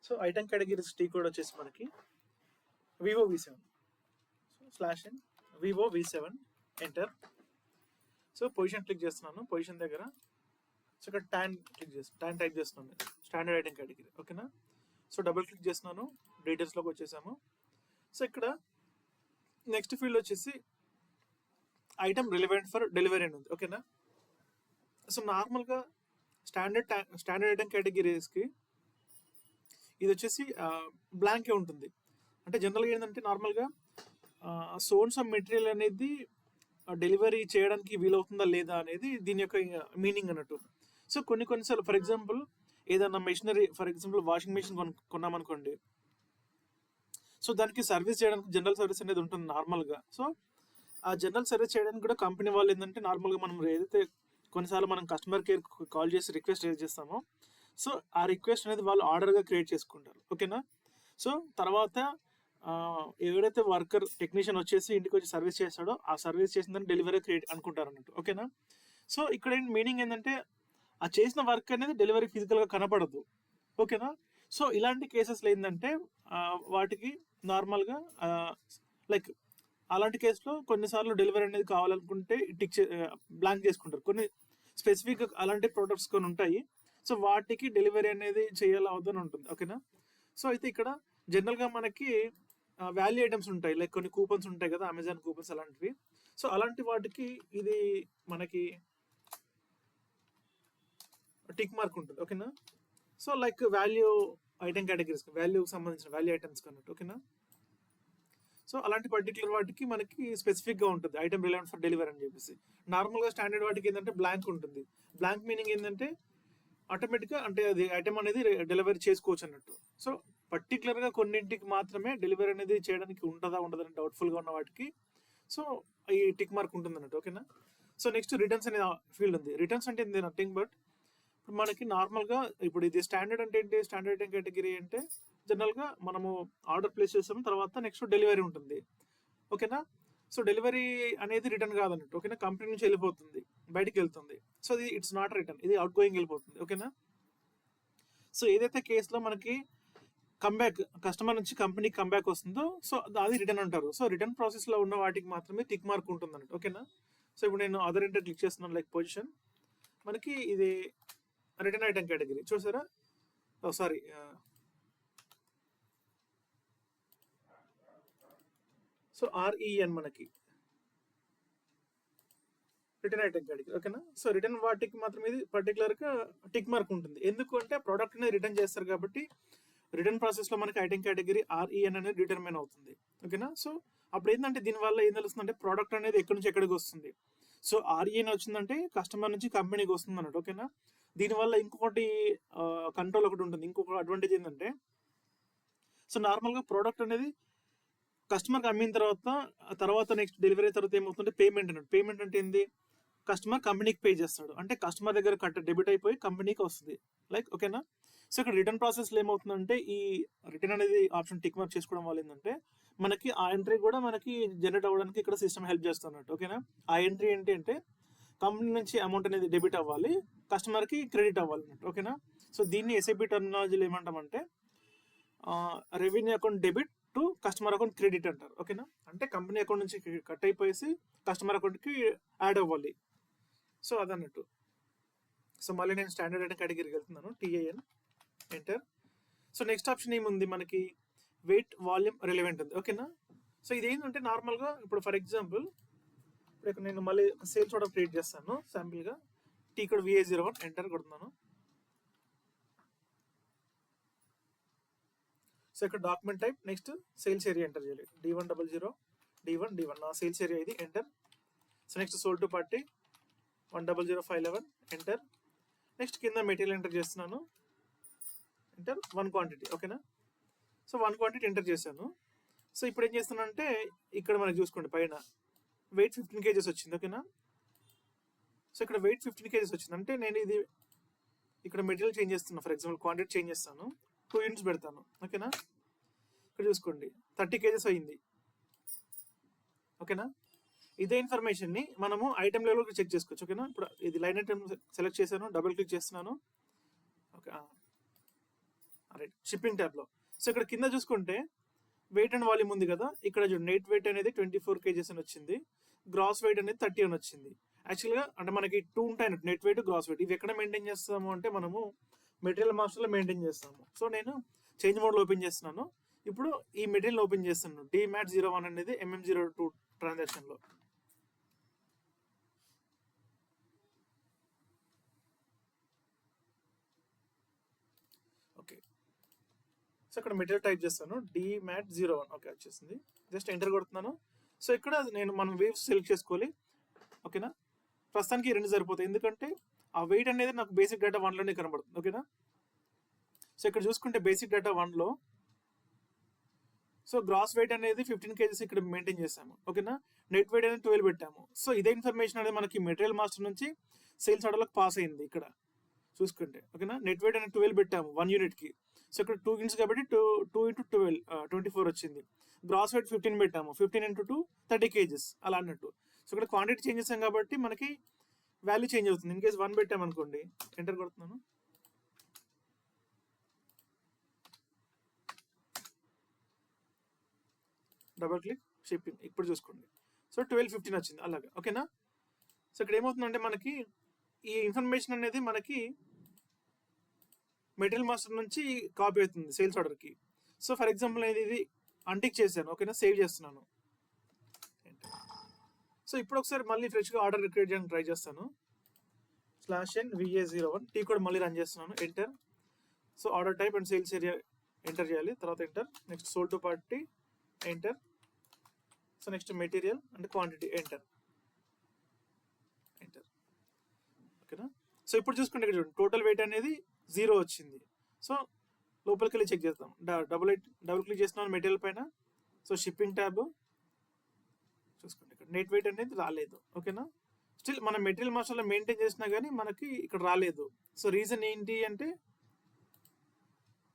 So item categories T code వచ్చేసి మనకి Vivo V7. So /n Vivo V7 enter. So position click చేస్తున్నాను. Position దగ్గర so ఇక్కడ tan type చేస్తున్నాను, standard item category. ఓకేనా. So double click చేస్తున్నాను, డీటెయిల్స్లోకి వచ్చేసాము. సో ఇక్కడ నెక్స్ట్ ఫీల్డ్ వచ్చేసి ఐటమ్ రిలవెంట్ ఫర్ డెలివరీ అని ఉంది. ఓకేనా. సో నార్మల్గా స్టాండర్డ్ ఐటమ్ కేటగిరీస్కి ఇది వచ్చేసి బ్లాంకే ఉంటుంది. అంటే జనరల్గా ఏంటంటే నార్మల్గా సోర్స్ ఆఫ్ మెటీరియల్ అనేది డెలివరీ చేయడానికి వీలవుతుందా లేదా అనేది దీని యొక్క మీనింగ్ అన్నట్టు. సో కొన్నిసార్లు ఫర్ ఎగ్జాంపుల్ ఏదైనా machinery, for example washing machine కొన్నామనుకోండి. సో దానికి సర్వీస్ చేయడానికి జనరల్ సర్వీస్ అనేది ఉంటుంది నార్మల్గా. సో ఆ జనరల్ సర్వీస్ చేయడానికి కూడా కంపెనీ వాళ్ళు ఏంటంటే నార్మల్గా మనం ఏదైతే కొన్నిసార్లు మనం కస్టమర్ కేర్ కాల్ చేసి రిక్వెస్ట్ రేజ్ చేస్తామో, సో ఆ రిక్వెస్ట్ అనేది వాళ్ళు ఆర్డర్గా క్రియేట్ చేసుకుంటారు. ఓకేనా. సో తర్వాత ఎవరైతే వర్కర్ టెక్నీషియన్ వచ్చేసి ఇంటికి వచ్చి సర్వీస్ చేస్తాడో ఆ సర్వీస్ చేసిందని డెలివరీ క్రియేట్ అనుకుంటారు అన్నట్టు. ఓకేనా. సో ఇక్కడ మీనింగ్ ఏంటంటే ఆ చేసిన వర్క్ అనేది డెలివరీ ఫిజికల్గా కనపడదు. ఓకేనా. సో ఇలాంటి కేసెస్లో ఏంటంటే వాటికి నార్మల్గా లైక్ అలాంటి కేసులో కొన్నిసార్లు డెలివరీ అనేది కావాలనుకుంటే బ్లాంక్ చేసుకుంటారు. కొన్ని స్పెసిఫిక్ అలాంటి ప్రొడక్ట్స్ కొన్ని ఉంటాయి. సో వాటికి డెలివరీ అనేది చేయాలి అవుదని ఉంటుంది. ఓకేనా. సో అయితే ఇక్కడ జనరల్గా మనకి వాల్యూ ఐటమ్స్ ఉంటాయి, లైక్ కొన్ని కూపన్స్ ఉంటాయి కదా, అమెజాన్ కూపన్స్ అలాంటివి. సో అలాంటి వాటికి ఇది మనకి టిక్ మార్క్ ఉంటుంది. ఓకేనా. So like value item categories, వాల్యూకి సంబంధించిన వాల్యూ ఐటమ్స్ అన్నట్టు. ఓకేనా. సో అలాంటి పర్టికులర్ వాటికి మనకి స్పెసిఫిక్గా ఉంటుంది ఐటమ్ రిలవెంట్ ఫర్ డెలివరీ అని చెప్పేసి. నార్మల్గా స్టాండర్డ్ వాటికి ఏంటంటే బ్లాంక్ ఉంటుంది. బ్లాంక్ మీనింగ్ ఏంటంటే ఆటోమేటిక్గా అంటే అది ఐటమ్ అనేది డెలివరీ చేసుకోవచ్చు అన్నట్టు. సో పర్టికులర్గా కొన్నింటికి మాత్రమే డెలివరీ అనేది చేయడానికి ఉండదని డౌట్ఫుల్గా ఉన్న వాటికి సో ఈ టిక్ మార్క్ ఉంటుంది అన్నట్టు. ఓకేనా. సో నెక్స్ట్ రిటర్న్స్ అనే ఫీల్డ్ ఉంది. రిటర్న్స్ అంటే నథింగ్ బట్ మనకి నార్మల్గా ఇప్పుడు ఇది స్టాండర్డ్ అంటే ఏంటి, స్టాండర్డ్ ఐటమ్ కేటగిరీ అంటే జనరల్గా మనము ఆర్డర్ ప్లేస్ చేస్తాము, తర్వాత నెక్స్ట్ డెలివరీ ఉంటుంది. ఓకేనా. సో డెలివరీ అనేది రిటర్న్ కాదన్నట్టు. ఓకేనా. కంపెనీ నుంచి వెళ్ళిపోతుంది, బయటికి వెళ్తుంది. సో ఇది ఇట్స్ నాట్ రిటర్న్, ఇది అవుట్ గోయింగ్ వెళ్ళిపోతుంది. ఓకేనా. సో ఏదైతే కేసులో మనకి కంబ్యాక్ కస్టమర్ నుంచి కంపెనీకి కంబ్యాక్ వస్తుందో సో అది రిటర్న్ అంటారు. సో రిటర్న్ ప్రాసెస్లో ఉన్న వాటికి మాత్రమే టిక్ మార్క్ ఉంటుంది అన్నట్టు. ఓకేనా. సో ఇప్పుడు నేను అదర్ ఎంటర్ క్లిక్ చేస్తున్నాను, లైక్ పొజిషన్. మనకి ఇది రిటర్న్ ఐటమ్ కేటగిరీ చూసారా. సారీ, సో REN మనకి రిటర్న్ ఐటమ్ కేటగిరీ. ఓకేనా. సో రిటర్న్ వాటికి మాత్రం ఇది పర్టికులర్గా టిక్ మార్క్ ఉంటుంది. ఎందుకు అంటే ప్రోడక్ట్ అనేది రిటర్న్ చేస్తారు కాబట్టి రిటర్న్ ప్రాసెస్లో మనకి ఐటమ్ కేటగిరీ REN అనేది డిటర్మైన్ అవుతుంది. ఓకేనా. సో అప్పుడు ఏంటంటే దీనివల్ల ఏం తెలుస్తుందంటే ప్రోడక్ట్ అనేది ఎక్కడి నుంచి ఎక్కడికి వస్తుంది. సో REN వచ్చిందంటే కస్టమర్ నుంచి కంపెనీకి వస్తుంది అన్నట్టు. ఓకేనా. దీనివల్ల ఇంకొకటి కంట్రోల్ ఒకటి ఉంటుంది. ఇంకొక అడ్వాంటేజ్ ఏంటంటే సో నార్మల్గా ప్రోడక్ట్ అనేది కస్టమర్కి అమ్మిన తర్వాత నెక్స్ట్ డెలివరీ తర్వాత ఏమవుతుంటే పేమెంట్ అన్నట్టు. పేమెంట్ అంటే ఏంది, కస్టమర్ కంపెనీకి పే చేస్తాడు, అంటే కస్టమర్ దగ్గర డెబిట్ అయిపోయి కంపెనీకి వస్తుంది. లైక్ ఓకేనా. సో ఇక్కడ రిటర్న్ ప్రాసెస్లో ఏమవుతుందంటే ఈ రిటర్న్ అనేది ఆప్షన్ టిక్ మార్క్ చేసుకోవడం వల్ల ఏంటంటే మనకి ఆ ఎంట్రీ కూడా మనకి జనరేట్ అవ్వడానికి ఇక్కడ సిస్టమ్ హెల్ప్ చేస్తున్నట్టు. ఓకేనా. ఆ ఎంట్రీ ఏంటి అంటే కంపెనీ నుంచి అమౌంట్ అనేది డెబిట్ అవ్వాలి, కస్టమర్కి క్రెడిట్ అవ్వాలి అన్నట్టు. ఓకేనా. సో దీన్ని SAP టెర్మినాలజీలో ఏమంటామంటే revenue account debit to customer account credit అంటారు. ఓకేనా. అంటే కంపెనీ అకౌంట్ నుంచి కట్ అయిపోయేసి కస్టమర్ అకౌంట్కి యాడ్ అవ్వాలి. సో అదన్నట్టు. సో మళ్ళీ నేను స్టాండర్డ్ ఐటమ్ కేటగిరీకి వెళ్తున్నాను, TIN enter. So next option ఏముంది మనకి వెయిట్ వాల్యూమ్ రిలవెంట్ ఉంది. ఓకేనా. సో ఇదేంటంటే నార్మల్గా ఇప్పుడు ఫర్ ఎగ్జాంపుల్ ఇక్కడ నేను మళ్ళీ సేల్స్ ఆర్డర్ క్రియేట్ చేస్తాను శాంపిల్గా. టీ ఇక్కడ VA01 ఎంటర్ కొడుతున్నాను. సో ఇక్కడ document type, next sales area enter చేయాలి. D100 D1 నా సేల్స్ ఏరియా ఇది, enter. So next sold to party 100511 enter. Next కింద మెటీరియల్ ఎంటర్ చేస్తున్నాను, ఎంటర్. 1 క్వాంటిటీ. ఓకేనా. సో 1 క్వాంటిటీ ఎంటర్ చేశాను. సో ఇప్పుడు ఏం చేస్తున్నానంటే ఇక్కడ మనకి చూసుకోండి పైన వెయిట్ 15 kgs వచ్చింది. ఓకేనా. సో ఇక్కడ వెయిట్ 15 kgs వచ్చింది అంటే నేను ఇది ఇక్కడ మెటీరియల్ చేంజ్ చేస్తున్నాను. ఫర్ ఎగ్జాంపుల్ క్వాంటిటీ చేంజ్ చేస్తాను, 2 యూనిట్స్ పెడతాను. ఓకేనా. ఇక్కడ చూసుకోండి 30 kgs అయింది. ఓకేనా. ఇదే ఇన్ఫర్మేషన్ని మనము ఐటమ్ లెవెల్కి చెక్ చేసుకోవచ్చు. ఓకేనా. ఇప్పుడు ఇది లైన్ ఐటమ్ సెలెక్ట్ చేశాను, డబుల్ క్లిక్ చేస్తున్నాను. ఓకే, రైట్, షిప్పింగ్ ట్యాబ్లో. సో ఇక్కడ కింద చూసుకుంటే వెయిట్ అండ్ వాల్యూమ్ ఉంది కదా, ఇక్కడ చూడండి నెట్ వెయిట్ అనేది 24 kgs అని వచ్చింది, గ్రాస్ వెయిట్ అనేది 30 అని వచ్చింది. యాక్చువల్గా అంటే మనకి 2 ఉంటాయి నెట్ వెయిట్, గ్రాస్ వెయిట్. ఇవి ఎక్కడ మెయింటైన్ చేస్తాము అంటే మనము మెటీరియల్ మాస్టర్లో మెయింటైన్ చేస్తాము. సో నేను చేంజ్ మోడ్లో ఓపెన్ చేస్తున్నాను. ఇప్పుడు ఈ మెటీరియల్ ఓపెన్ చేస్తున్నాను. DMAT01 అనేది MM02 ట్రాన్సాక్షన్లో. ఓకే, సో ఇక్కడ మెటీరియల్ టైప్ చేస్తాను, DMAT01. ఓకే, వచ్చేసింది. Just enter కొడుతున్నాను. సో ఇక్కడ మనం వేవ్స్ సెలెక్ట్ చేసుకోవాలి. ఓకేనా, ప్రస్తుతానికి 2 సరిపోతాయి, ఎందుకంటే ఆ వెయిట్ అనేది నాకు బేసిక్ డేటా 1లోనే కనబడుతుంది. ఓకేనా, సో ఇక్కడ చూసుకుంటే బేసిక్ డేటా 1లో సో గ్రాస్ వెయిట్ అనేది 15 kgs ఇక్కడ మెయింటైన్ చేసాము. ఓకేనా, నెట్ వెయిట్ అనేది 12 పెట్టాము. సో ఇదే ఇన్ఫర్మేషన్ అనేది మనకి మెటీరియల్ మాస్టర్ నుంచి సేల్స్ ఆర్డర్లకు పాస్ అయింది ఇక్కడ చూసుకుంటే. ఓకేనా, నెట్ వెయిట్ అనేది 12 పెట్టాము 1 యూనిట్కి. సో ఇక్కడ 2 యూనిట్స్ కాబట్టి 2 × 12 24 వచ్చింది. గ్రాస్ వెయిట్ 15 పెట్టాము, 15 × 2 30 kgs అలా అన్నట్టు. సో ఇక్కడ క్వాంటిటీ చేంజ్ చేసాం కాబట్టి మనకి వాల్యూ చేంజ్ అవుతుంది. ఇన్ కేసు 1 పెట్టాము అనుకోండి, ఎంటర్ కొడుతున్నాను. డబల్ క్లిక్, షిప్పింగ్, ఇప్పుడు చూసుకోండి. సో 12:15 వచ్చింది అలాగే. ఓకేనా, సో ఇక్కడ ఏమవుతుందంటే మనకి ఈ ఇన్ఫర్మేషన్ అనేది మనకి మెటీరియల్ మాస్టర్ నుంచి కాపీ అవుతుంది సేల్స్ ఆర్డర్కి. సో ఫర్ ఎగ్జాంపుల్ నేను ఇది అన్టిక్ చేశాను. ఓకేనా, సేవ్ చేస్తున్నాను. సో ఇప్పుడు ఒకసారి మళ్ళీ ఫ్రెష్గా ఆర్డర్ క్రియేట్ చేయడానికి ట్రై చేస్తాను. /n VA01 టీ కోడ్ మళ్ళీ రన్ చేస్తున్నాను. Enter. So order type and sales area enter చేయాలి, తర్వాత enter. Next sold to party, enter. So next material and quantity, enter. ఓకేనా, సో ఇప్పుడు చూసుకుంటే ఇక్కడ చూడండి టోటల్ వెయిట్ అనేది 0 వచ్చింది. సో లోపలికి వెళ్ళి చెక్ చేద్దాం. డబుల్ క్లిక్ చేస్తున్నాను మెటీరియల్ పైన. సో షిప్పింగ్ ట్యాబ్ చూసుకోండి, ఇక్కడ నెట్ వెయిట్ అనేది రాలేదు. ఓకేనా, స్టిల్ మన మెటీరియల్ మాస్టర్లో మెయింటైన్ చేసినా కానీ మనకి ఇక్కడ రాలేదు. సో రీజన్ ఏంటి అంటే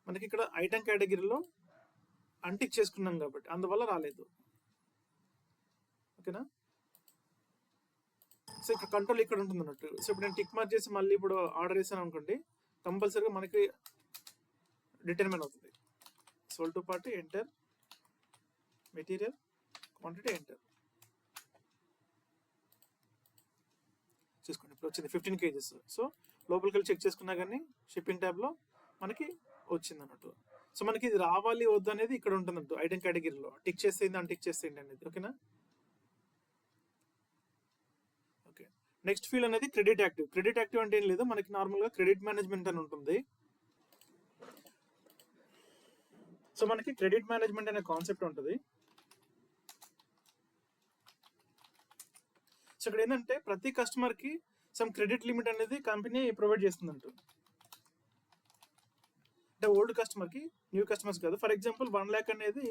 మనకి ఇక్కడ ఐటమ్ కేటగిరీలో అన్టిక్ చేసుకున్నాం కాబట్టి అందువల్ల రాలేదు. ఓకేనా, సో ఇక్కడ కంట్రోల్ ఇక్కడ ఉంటుంది అన్నట్టు. సో ఇప్పుడు నేను టిక్ మార్క్ చేసి మళ్ళీ ఇప్పుడు ఆర్డర్ చేశాను అనుకోండి, కంపల్సరీగా మనకి డిటర్మిన్ అవుతుంది. Sold to party, enter. Material, quantity, enter. చూసుకోండి ఇప్పుడు వచ్చింది 15 kgs. సో లోపలికి వెళ్ళి చెక్ చేసుకున్నా కానీ షిప్పింగ్ ట్యాబ్లో మనకి వచ్చింది అన్నట్టు. సో మనకి ఇది రావాలి వద్దు అనేది ఇక్కడ ఉంటుందంటూ ఐటమ్ కేటగిరీలో టిక్ చేసేయండి అన్టిక్ చేసేయండి అనేది. ఓకేనా, ఓకే. నెక్స్ట్ ఫీల్డ్ అనేది క్రెడిట్ యాక్టివ్. క్రెడిట్ యాక్టివ్ అంటే ఏం లేదు, మనకి నార్మల్గా క్రెడిట్ మేనేజ్మెంట్ అని ఉంటుంది. సో మనకి క్రెడిట్ మేనేజ్మెంట్ అనే కాన్సెప్ట్ ఉంటుంది. సో ఇక్కడ ఏంటంటే ప్రతి కస్టమర్కి సమ్ క్రెడిట్ లిమిట్ అనేది కంపెనీ ప్రొవైడ్ చేస్తుందంటూ. అంటే ఓల్డ్ కస్టమర్కి, న్యూ కస్టమర్స్ కాదు. ఫర్ ఎగ్జాంపుల్ 1 lakh అనేది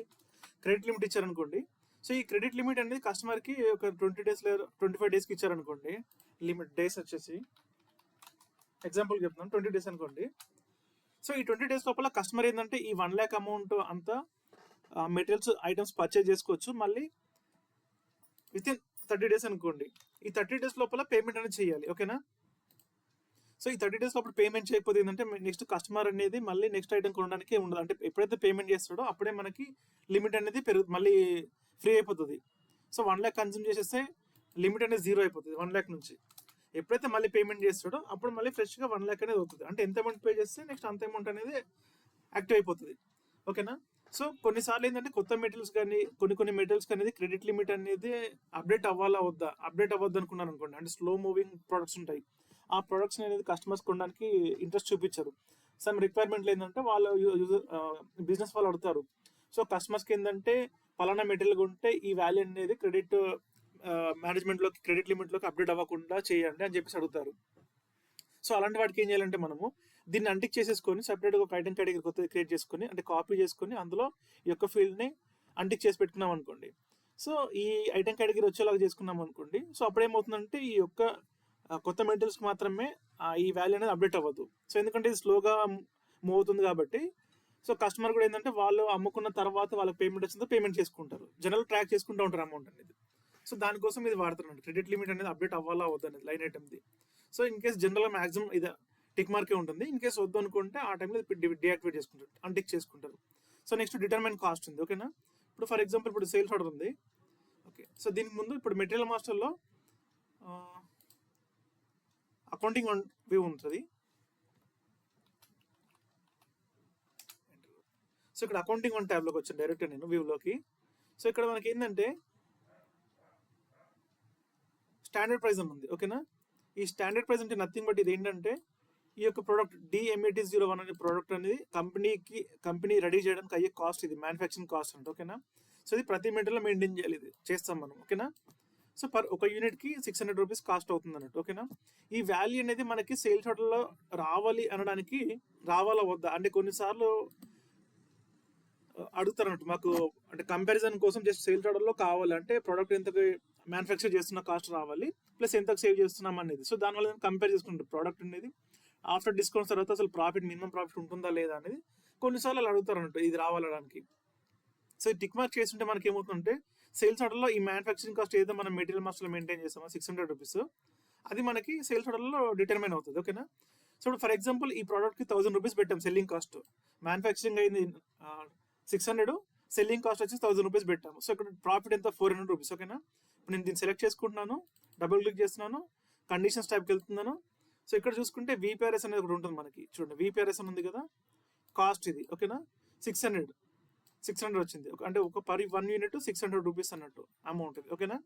క్రెడిట్ లిమిట్ ఇచ్చారనుకోండి. సో ఈ క్రెడిట్ లిమిట్ అనేది కస్టమర్కి ఒక 20 days లేదా 25 daysకి ఇచ్చారనుకోండి. లిమిట్ డేస్ వచ్చేసి ఎగ్జాంపుల్ చెప్తున్నాను, 20 days అనుకోండి. సో ఈ 20 days లోపల కస్టమర్ ఏంటంటే ఈ 1 lakh అమౌంట్ అంతా మెటీరియల్స్ ఐటమ్స్ పర్చేజ్ చేసుకోవచ్చు. మళ్ళీ వితిన్ 30 days అనుకోండి, ఈ 30 days లోపల పేమెంట్ అనేది చేయాలి. ఓకేనా, సో ఈ 30 days లోపల పేమెంట్ చేయకపోతే ఏంటంటే నెక్స్ట్ కస్టమర్ అనేది మళ్ళీ నెక్స్ట్ ఐటమ్ కొనడానికి ఉండదు. అంటే ఎప్పుడైతే పేమెంట్ చేస్తాడో అప్పుడే మనకి లిమిట్ అనేది మళ్ళీ ఫ్రీ అయిపోతుంది. సో 1 lakh కన్జ్యూమ్ చేసేస్తే లిమిట్ అనేది 0 అయిపోతుంది 1 lakh నుంచి. ఎప్పుడైతే మళ్ళీ పేమెంట్ చేస్తాడో అప్పుడు మళ్ళీ ఫ్రెష్గా 1 lakh అనేది అవుతుంది. అంటే ఎంత అమౌంట్ పే చేస్తే నెక్స్ట్ అంత అమౌంట్ అనేది యాక్టివ్ అయిపోతుంది. ఓకేనా, సో కొన్నిసార్లు ఏంటంటే కొత్త మెటీరియల్స్ కానీ కొన్ని మెటీరియల్స్ అనేది క్రెడిట్ లిమిట్ అనేది అప్డేట్ అవ్వాలా వద్దా, అప్డేట్ అవ్వద్దు అనుకున్నాను అనుకోండి. అంటే స్లో మూవింగ్ ప్రొడక్ట్స్ ఉంటాయి, ఆ ప్రొడక్ట్స్ అనేది కస్టమర్స్ కొనడానికి ఇంట్రెస్ట్ చూపించారు. సమ్ రిక్వైర్మెంట్లు ఏంటంటే వాళ్ళు బిజినెస్ వాళ్ళు అడుగుతారు. సో కస్టమర్స్కి ఏంటంటే పలానా మెటీరియల్ కొంటే ఈ వాల్యూ అనేది క్రెడిట్ మేనేజ్మెంట్లోకి, క్రెడిట్ లిమిట్లోకి అప్డేట్ అవ్వకుండా చేయండి అని చెప్పేసి అడుగుతారు. సో అలాంటి వాటికి ఏం చేయాలంటే మనము దీన్ని అంటిక్ చేసేసుకొని సపరేట్గా ఒక ఐటమ్ కేటగిరీ కొత్తది క్రియేట్ చేసుకొని, అంటే కాపీ చేసుకొని అందులో ఈ యొక్క ఫీల్డ్ని అంటిక్ చేసి పెట్టుకున్నాం అనుకోండి. సో ఈ ఐటమ్ కేటగిరీ వచ్చేలాగా చేసుకున్నాం అనుకోండి. సో అప్పుడేమవుతుందంటే ఈ యొక్క కొత్త మెటీరియల్స్కి మాత్రమే ఈ వాల్యూ అనేది అప్డేట్ అవ్వదు. సో ఎందుకంటే ఇది స్లోగా మూవ్ అవుతుంది కాబట్టి సో కస్టమర్ కూడా ఏంటంటే వాళ్ళు అమ్ముకున్న తర్వాత వాళ్ళకి పేమెంట్ వచ్చిందో పేమెంట్ చేసుకుంటారు, జనరల్ ట్రాక్ చేసుకుంటూ ఉంటారు అమౌంట్ అనేది. సో దానికోసం ఇది వాడుతున్నాడు, క్రెడిట్ లిమిట్ అనేది అప్డేట్ అవ్వాలా వద్దు అనేది లైన్ ఐటమ్ది. సో ఇన్ కేస్ జనరల్గా మ్యాక్సిమం ఇది టిక్ మార్కే ఉంటుంది. ఇన్ కేసు వద్దు అనుకుంటే ఆ టైంలో డియాక్టివేట్ చేసుకుంటారు, అన్టిక్ చేసుకుంటారు. సో నెక్స్ట్ డిటర్మైన్ కాస్ట్ ఉంది. ఓకేనా, ఇప్పుడు ఫర్ ఎగ్జాంపుల్ ఇప్పుడు సేల్స్ ఆర్డర్ ఉంది. ఓకే, సో దీనికి ముందు ఇప్పుడు మెటీరియల్ మాస్టర్లో అకౌంటింగ్ వ్యూ ఉంటుంది. సో ఇక్కడ అకౌంటింగ్ వన్ ట్యాబ్లోకి వచ్చాను డైరెక్ట్ నేను వ్యూలోకి. సో ఇక్కడ మనకి ఏంటంటే స్టాండర్డ్ ప్రైస్ అని ఉంది. ఓకేనా, ఈ స్టాండర్డ్ ప్రైస్ అంటే నథింగ్ బట్ ఇది ఏంటంటే ఈ యొక్క ప్రోడక్ట్ DMAT01 అనే ప్రోడక్ట్ అనేది కంపెనీ రెడీ చేయడానికి అయ్యే కాస్ట్, ఇది మ్యానుఫ్యాక్చరింగ్ కాస్ట్ అంటే. ఓకేనా, సో ఇది ప్రతి మెటీరియల్ మెయింటైన్ చేయాలి, ఇది చేస్తాం మనం. ఓకేనా, సో ఒక యూనిట్కి 600 రూపీస్ కాస్ట్ అవుతుంది అన్నట్టు. ఓకేనా, ఈ వాల్యూ అనేది మనకి సేల్స్ ఆర్డర్లో రావాలి అనడానికి రావాలా వద్దా అంటే కొన్నిసార్లు అడుగుతారు అన్నట్టు మాకు, అంటే కంపారిజన్ కోసం జస్ట్ సేల్స్ ఆర్డర్లో కావాలంటే ప్రోడక్ట్ ఎంతకు మ్యానుఫ్యాక్చర్ చేస్తున్న కాస్ట్ రావాలి ప్లస్ ఎంతకు సేవ్ చేస్తున్నాం అనేది. సో దానివల్ల కంపేర్ చేసుకుంటారు ప్రోడక్ట్ అనేది ఆఫ్టర్ డిస్కౌంట్స్ తర్వాత అసలు ప్రాఫిట్, మినిమం ప్రాఫిట్ ఉంటుందా లేదా అనేది కొన్నిసార్లు అలా అడుగుతారు అన్నట్టు ఇది రావాలడానికి. సో ఈ టిక్ మార్క్ చేస్తుంటే మనకి ఏమవుతుందంటే సేల్స్ ఆర్డర్లో ఈ మ్యానుఫ్యాక్చరింగ్ కాస్ట్ ఏదో మనం మెటీరియల్ మాస్టర్లో మెయింటైన్ చేస్తామో 600 రూపీస్, అది మనకి సేల్స్ ఆర్డర్లో డిటర్మైన్ అవుతుంది. ఓకేనా, సో ఇప్పుడు ఫర్ ఎగ్జాంపుల్ ఈ ప్రోడక్ట్కి 1000 రూపీస్ పెట్టాం సెల్లింగ్ కాస్ట్, మ్యానుఫ్యాక్చరింగ్ అయింది 600, సెల్లింగ్ కాస్ట్ వచ్చి 1000 రూపీస్ పెట్టాము. సో ఇక్కడ ప్రాఫిట్ ఎంత 400 రూపీస్. ఓకేనా, ఇప్పుడు నేను దీన్ని సెలెక్ట్ చేసుకుంటున్నాను, డబుల్ క్లిక్ చేస్తున్నాను, కండిషన్స్ టైప్కి వెళ్తున్నాను. సో ఇక్కడ చూసుకుంటే VPRS అనేది ఒకటి ఉంటుంది మనకి, చూడండి VPRS అని ఉంది కదా, కాస్ట్ ఇది. ఓకేనా, 600 వచ్చింది, అంటే ఒక పర్ 1 యూనిట్ 600 రూపీస్ అన్నట్టు అమౌంట్ ఇది. ఓకేనా,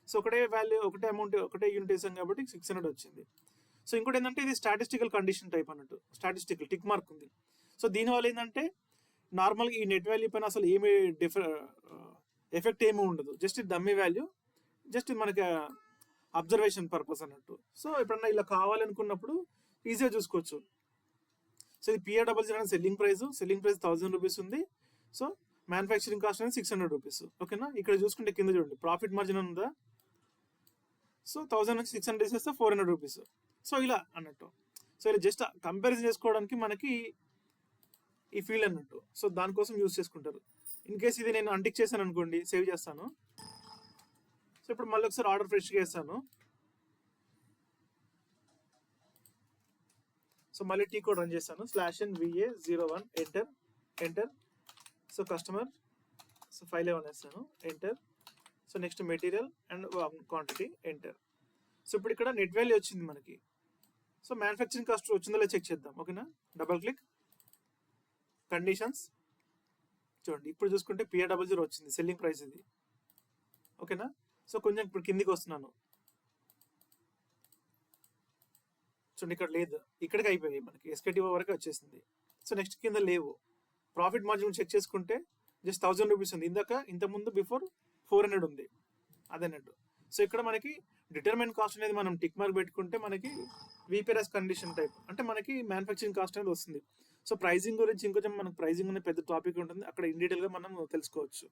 సో ఒకటే వాల్యూ, ఒకటే అమౌంట్, ఒకటే యూనిట్ వేసాం కాబట్టి 600 వచ్చింది. సో ఇంకోటి ఏంటంటే ఇది స్టాటిస్టికల్ కండిషన్ టైప్ అన్నట్టు, స్టాటిస్టికల్ టిక్ మార్క్ ఉంది. సో దీనివల్ల ఏంటంటే నార్మల్గా ఈ నెట్ వాల్యూ పైన అసలు ఏమి ఎఫెక్ట్ ఏమి ఉండదు, జస్ట్ డమ్మీ వాల్యూ, జస్ట్ మనకి అబ్జర్వేషన్ పర్పస్ అన్నట్టు. సో ఎప్పుడన్నా ఇలా కావాలనుకున్నప్పుడు ఈజీగా చూసుకోవచ్చు. సో ఇది PRWZ అనేది సెల్లింగ్ ప్రైస్ 1000 రూపీస్ ఉంది. సో మ్యానుఫ్యాక్చరింగ్ కాస్ట్ అనేది 600 రూపీస్. ఓకేనా, ఇక్కడ చూసుకుంటే కింద చూడండి ప్రాఫిట్ మార్జిన్ ఉందా, సో 1000 నుంచి 600 వేసేస్తే 400 రూపీస్. సో ఇలా అన్నట్టు. సో ఇలా జస్ట్ కంపారిజన్ చేసుకోవడానికి మనకి ఈ ఫీల్డ్ అన్నట్టు. సో దానికోసం యూజ్ చేసుకుంటారు. ఇన్ కేస్ ఇది నేను అన్టిక్ చేశాను అనుకోండి, సేవ్ చేస్తాను. సో ఇప్పుడు మళ్ళీ ఒకసారి ఆర్డర్ ఫ్రెష్గా వేస్తాను. సో మళ్ళీ టీ కోడ్ రన్ చేస్తాను, /NVA01 enter. So customer, so 511 వేస్తాను, enter. So next material and quantity, enter. So ఇప్పుడు ఇక్కడ నెట్ వాల్యూ వచ్చింది మనకి. సో మ్యానుఫ్యాక్చరింగ్ కాస్ట్ వచ్చిందో లేదా చెక్ చేద్దాం. ఓకేనా, డబల్ క్లిక్, కండిషన్స్ చూడండి, ఇప్పుడు చూసుకుంటే PRWZ వచ్చింది, సెల్లింగ్ ప్రైస్ ఇది. ఓకేనా, సో కొంచెం ఇప్పుడు కిందికి వస్తున్నాను, చూడండి ఇక్కడ లేదు, ఇక్కడికి అయిపోయాయి మనకి, SKTO వరకు వచ్చేసింది. సో నెక్స్ట్ కింద లేవు. ప్రాఫిట్ మార్జిన్ చెక్ చేసుకుంటే జస్ట్ 1000 రూపీస్ ఉంది, ఇంతకుముందు బిఫోర్ 400 ఉంది అదన్నట్టు. సో ఇక్కడ మనకి డిటర్మైన్ కాస్ట్ అనేది మనం టిక్ మార్క్ పెట్టుకుంటే మనకి VPRS కండిషన్ టైప్ అంటే మనకి మ్యానుఫ్యాక్చరింగ్ కాస్ట్ అనేది వస్తుంది. సో ప్రైజింగ్ గురించి ఇంకొంచెం మనకు ప్రైజింగ్ అనే పెద్ద టాపిక్ ఉంటుంది, అక్కడ ఇన్ డీటెయిల్గా మనం తెలుసుకోవచ్చు.